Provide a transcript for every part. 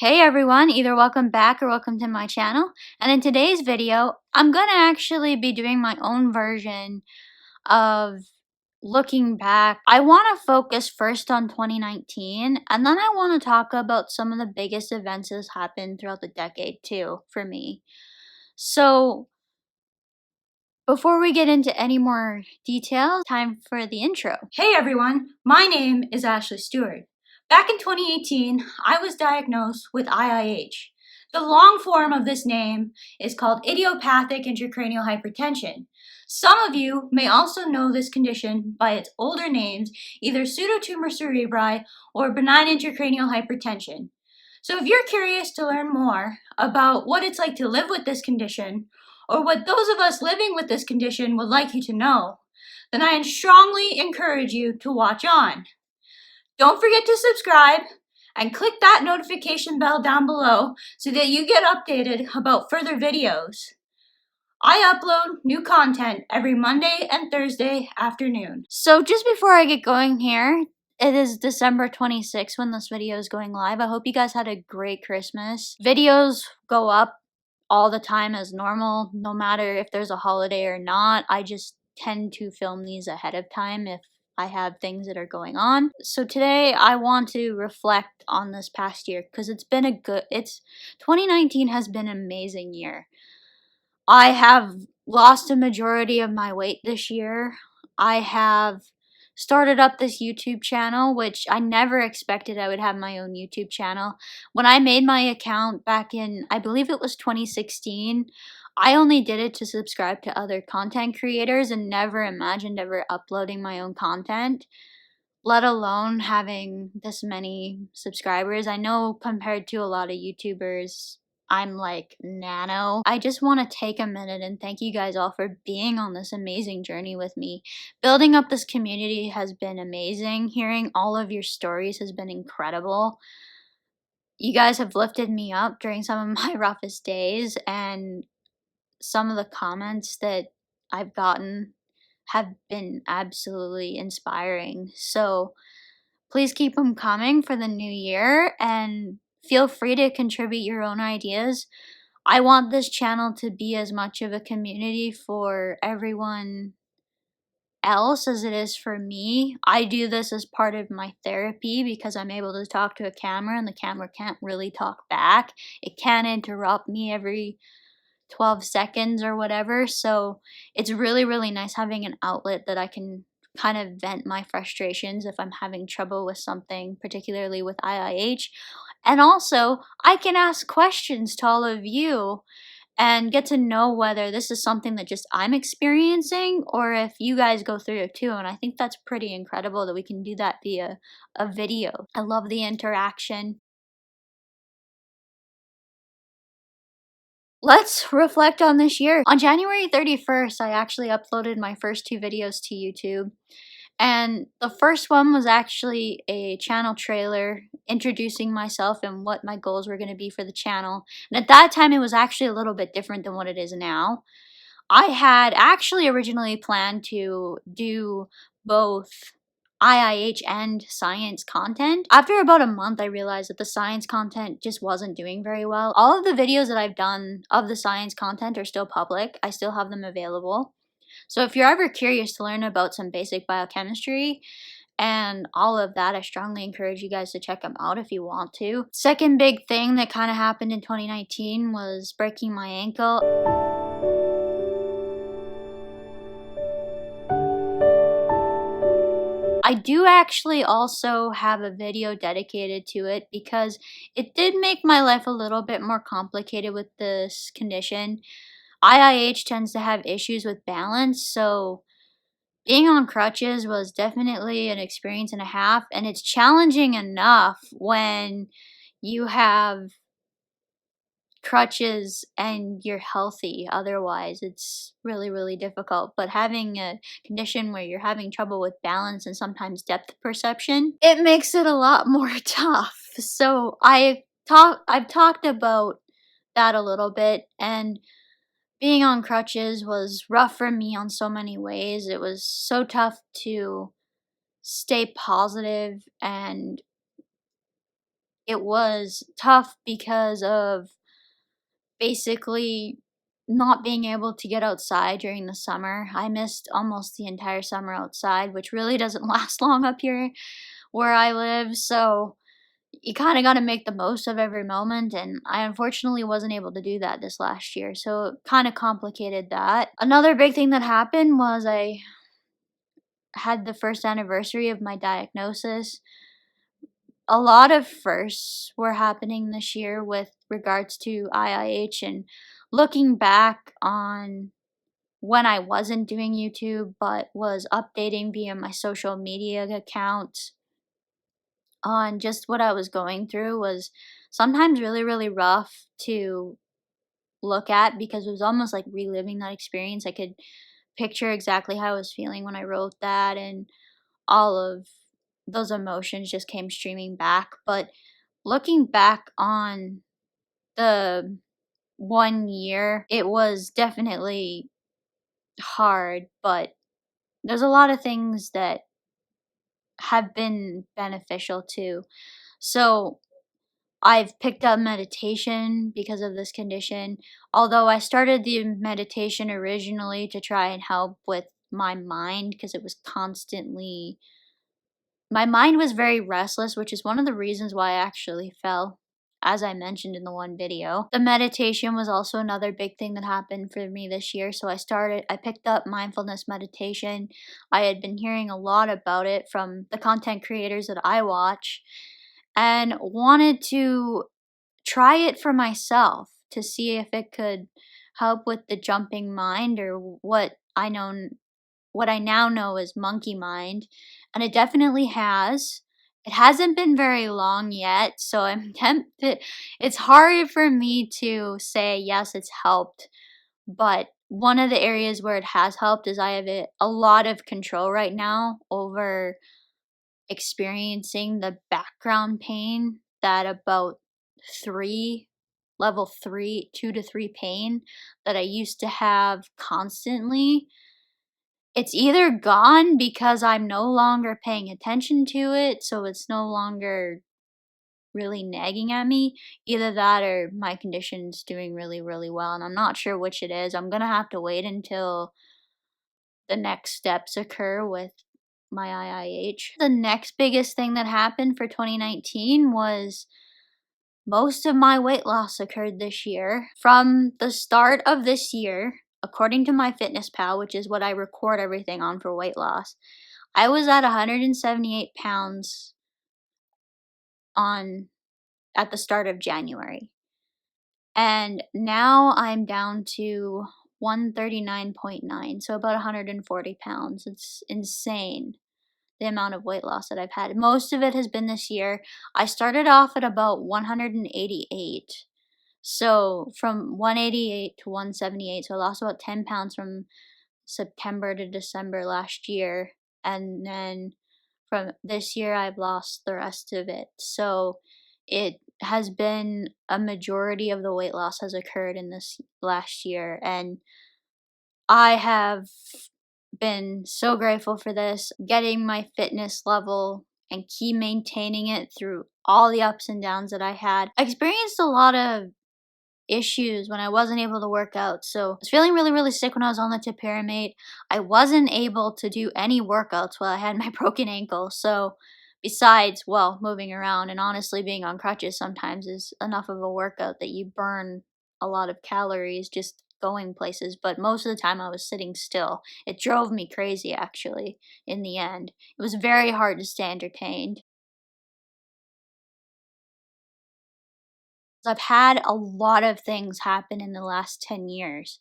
Hey everyone, either welcome back or welcome to my channel. And in today's video, I'm gonna actually be doing my own version of looking back. I want to focus first on 2019, and then I want to talk about some of the biggest events that's happened throughout the decade too, for me. So, before we get into any more details, time for the intro. Hey everyone, my name is Ashley Stewart. Back in 2018, I was diagnosed with IIH. The long form of this name is called idiopathic intracranial hypertension. Some of you may also know this condition by its older names, either pseudotumor cerebri or benign intracranial hypertension. So if you're curious to learn more about what it's like to live with this condition, or what those of us living with this condition would like you to know, then I strongly encourage you to watch on. Don't forget to subscribe and click that notification bell down below so that you get updated about further videos. I upload new content every Monday and Thursday afternoon. So just before I get going here, it is December 26th when this video is going live. I hope you guys had a great Christmas. Videos go up all the time as normal, no matter if there's a holiday or not. I just tend to film these ahead of time if I have things that are going on. So today I want to reflect on this past year because 2019 has been an amazing year. I have lost a majority of my weight this year. I have started up this YouTube channel, which I never expected I would have my own YouTube channel. When I made my account back in, I believe it was 2016, I only did it to subscribe to other content creators and never imagined ever uploading my own content, let alone having this many subscribers. I know compared to a lot of YouTubers, I'm like nano. I just want to take a minute and thank you guys all for being on this amazing journey with me. Building up this community has been amazing. Hearing all of your stories has been incredible. You guys have lifted me up during some of my roughest days, and some of the comments that I've gotten have been absolutely inspiring. So please keep them coming for the new year and feel free to contribute your own ideas. I want this channel to be as much of a community for everyone else as it is for me. I do this as part of my therapy because I'm able to talk to a camera and the camera can't really talk back. It can interrupt me every 12 seconds or whatever. So it's really, really nice having an outlet that I can kind of vent my frustrations if I'm having trouble with something, particularly with IIH. And also, I can ask questions to all of you and get to know whether this is something that just I'm experiencing or if you guys go through it too. And I think that's pretty incredible that we can do that via a video. I love the interaction. Let's reflect on this year. On January 31st, I actually uploaded my first 2 videos to YouTube. And the first one was actually a channel trailer introducing myself and what my goals were going to be for the channel. And at that time, it was actually a little bit different than what it is now. I had actually originally planned to do both IIH and science content. After about a month, I realized that the science content just wasn't doing very well. All of the videos that I've done of the science content are still public. I still have them available. So if you're ever curious to learn about some basic biochemistry and all of that, I strongly encourage you guys to check them out if you want to. Second big thing that kind of happened in 2019 was breaking my ankle. I do actually also have a video dedicated to it because it did make my life a little bit more complicated with this condition. IIH tends to have issues with balance, so being on crutches was definitely an experience and a half, and it's challenging enough when you have crutches and you're healthy. Otherwise, it's really, really difficult. But having a condition where you're having trouble with balance and sometimes depth perception, it makes it a lot more tough. So I've talked about that a little bit, and being on crutches was rough for me on so many ways. It was so tough to stay positive and it was tough because of basically not being able to get outside during the summer. I missed almost the entire summer outside, which really doesn't last long up here where I live. So you kind of got to make the most of every moment. And I unfortunately wasn't able to do that this last year. So it kind of complicated that. Another big thing that happened was I had the first anniversary of my diagnosis. A lot of firsts were happening this year with regards to IIH, and looking back on when I wasn't doing YouTube but was updating via my social media accounts on just what I was going through was sometimes really, really rough to look at because it was almost like reliving that experience. I could picture exactly how I was feeling when I wrote that, and all of those emotions just came streaming back. But looking back on the 1 year, it was definitely hard, but there's a lot of things that have been beneficial too. So I've picked up meditation because of this condition. Although I started the meditation originally to try and help with my mind because it was constantly, my mind was very restless, which is one of the reasons why I actually fell, as I mentioned in the one video. The meditation was also another big thing that happened for me this year. So I picked up mindfulness meditation. I had been hearing a lot about it from the content creators that I watch and wanted to try it for myself to see if it could help with the jumping mind, or what I now know as monkey mind, and it definitely has. It hasn't been very long yet, so I'm tempted. It's hard for me to say yes, it's helped, but one of the areas where it has helped is I have a lot of control right now over experiencing the background pain that about three level 2 to 3 pain that I used to have constantly. It's either gone because I'm no longer paying attention to it, so it's no longer really nagging at me. Either that or my condition's doing really, really well, and I'm not sure which it is. I'm gonna have to wait until the next steps occur with my IIH. The next biggest thing that happened for 2019 was most of my weight loss occurred this year. From the start of this year, according to MyFitnessPal, which is what I record everything on for weight loss, I was at 178 pounds on at the start of January. And now I'm down to 139.9, so about 140 pounds. It's insane the amount of weight loss that I've had. Most of it has been this year. I started off at about 188. So from 188 to 178, so I lost about 10 pounds from September to December last year. And then from this year, I've lost the rest of it. So it has been a majority of the weight loss has occurred in this last year. And I have been so grateful for this, getting my fitness level and keep maintaining it through all the ups and downs that I had. I experienced a lot of issues when I wasn't able to work out. So I was feeling really, really sick when I was on the Topiramate. I wasn't able to do any workouts while I had my broken ankle. So besides, well, moving around and honestly being on crutches sometimes is enough of a workout that you burn a lot of calories just going places. But most of the time I was sitting still. It drove me crazy actually in the end. It was very hard to stay entertained. I've had a lot of things happen in the last 10 years.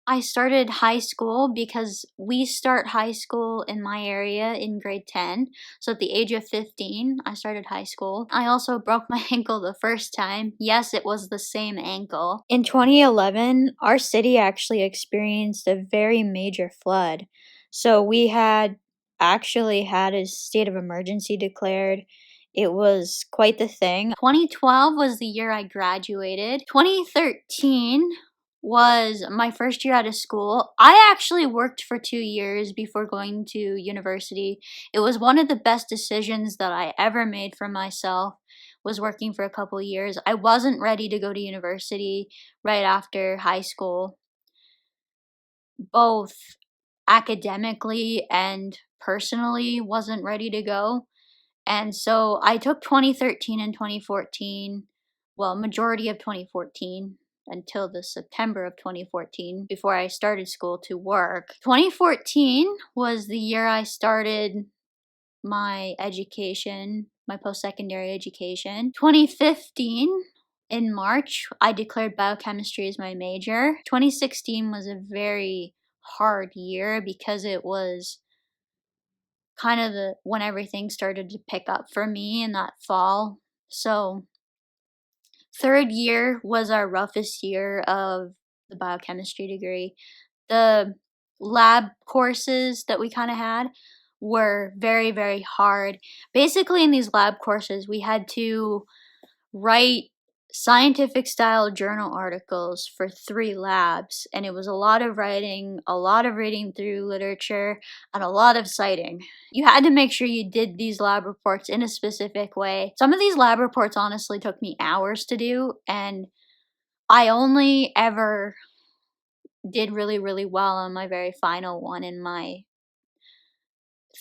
I started high school because we start high school in my area in grade 10. So at the age of 15, I started high school. I also broke my ankle the first time. Yes, it was the same ankle. In 2011, our city actually experienced a very major flood. So we had actually had a state of emergency declared. It was quite the thing. 2012 was the year I graduated. 2013 was my first year out of school. I actually worked for 2 years before going to university. It was one of the best decisions that I ever made for myself, was working for a couple years. I wasn't ready to go to university right after high school, both academically and personally wasn't ready to go. And so I took 2013 and 2014, well, majority of 2014 until the September of 2014 before I started school to work. 2014 was the year I started my education, my post-secondary education. 2015, in March, I declared biochemistry as my major. 2016 was a very hard year because it was kind of when everything started to pick up for me in that fall. So third year was our roughest year of the biochemistry degree. The lab courses that we kind of had were very, very hard. Basically, in these lab courses, we had to write scientific style journal articles for 3 labs, and it was a lot of writing, a lot of reading through literature, and a lot of citing. You had to make sure you did these lab reports in a specific way. Some of these lab reports honestly took me hours to do, and I only ever did really, really well on my very final one in my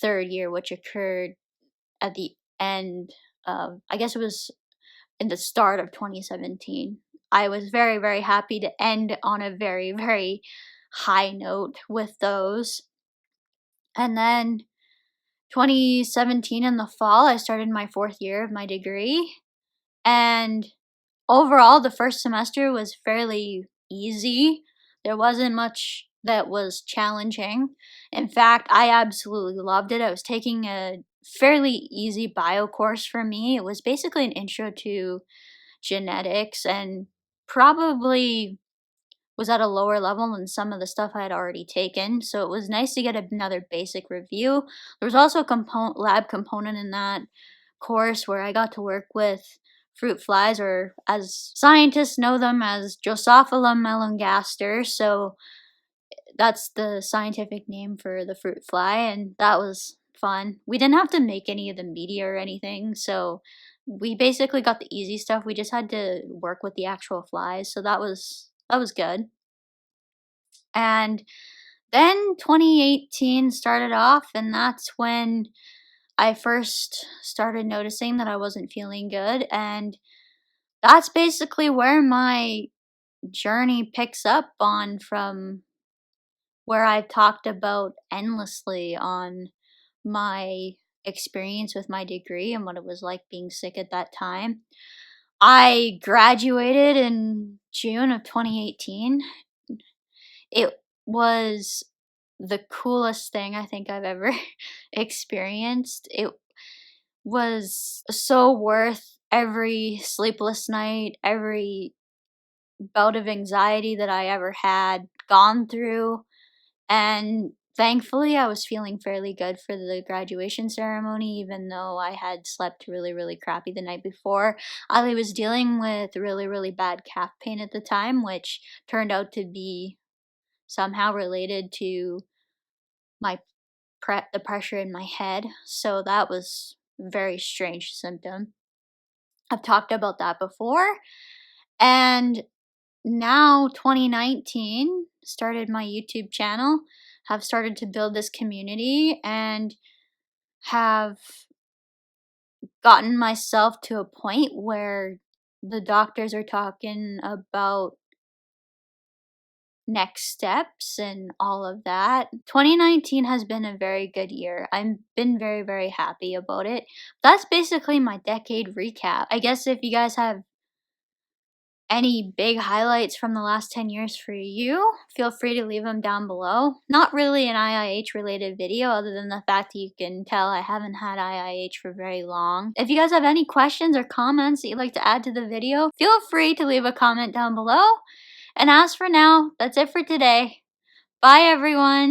third year, which occurred at the end of, I guess it was in the start of 2017. I was very, very happy to end on a very, very high note with those. And then 2017 in the fall, I started my 4th year of my degree. And overall, the first semester was fairly easy. There wasn't much that was challenging. In fact, I absolutely loved it. I was taking a fairly easy bio course for me. It was basically an intro to genetics and probably was at a lower level than some of the stuff I had already taken. So it was nice to get another basic review. There was also a lab component in that course where I got to work with fruit flies, or as scientists know them as Drosophila melanogaster. So that's the scientific name for the fruit fly, and that was fun. We didn't have to make any of the media or anything, so we basically got the easy stuff. We just had to work with the actual flies, so that was good. And then 2018 started off, and that's when I first started noticing that I wasn't feeling good, and that's basically where my journey picks up on, from where I've talked about endlessly on my experience with my degree and what it was like being sick at that time. I graduated in June of 2018. It was the coolest thing I think I've ever experienced. It was so worth every sleepless night, every bout of anxiety that I ever had gone through. And thankfully, I was feeling fairly good for the graduation ceremony, even though I had slept really, really crappy the night before. I was dealing with really, really bad calf pain at the time, which turned out to be somehow related to my the pressure in my head. So that was a very strange symptom. I've talked about that before. And now 2019 started my YouTube channel, have started to build this community, and have gotten myself to a point where the doctors are talking about next steps and all of that. 2019 has been a very good year. I've been very, very happy about it. That's basically my decade recap. I guess if you guys have any big highlights from the last 10 years for you, feel free to leave them down below. Not really an IIH related video, other than the fact that you can tell I haven't had IIH for very long. If you guys have any questions or comments that you'd like to add to the video, feel free to leave a comment down below. And as for now, that's it for today. Bye everyone!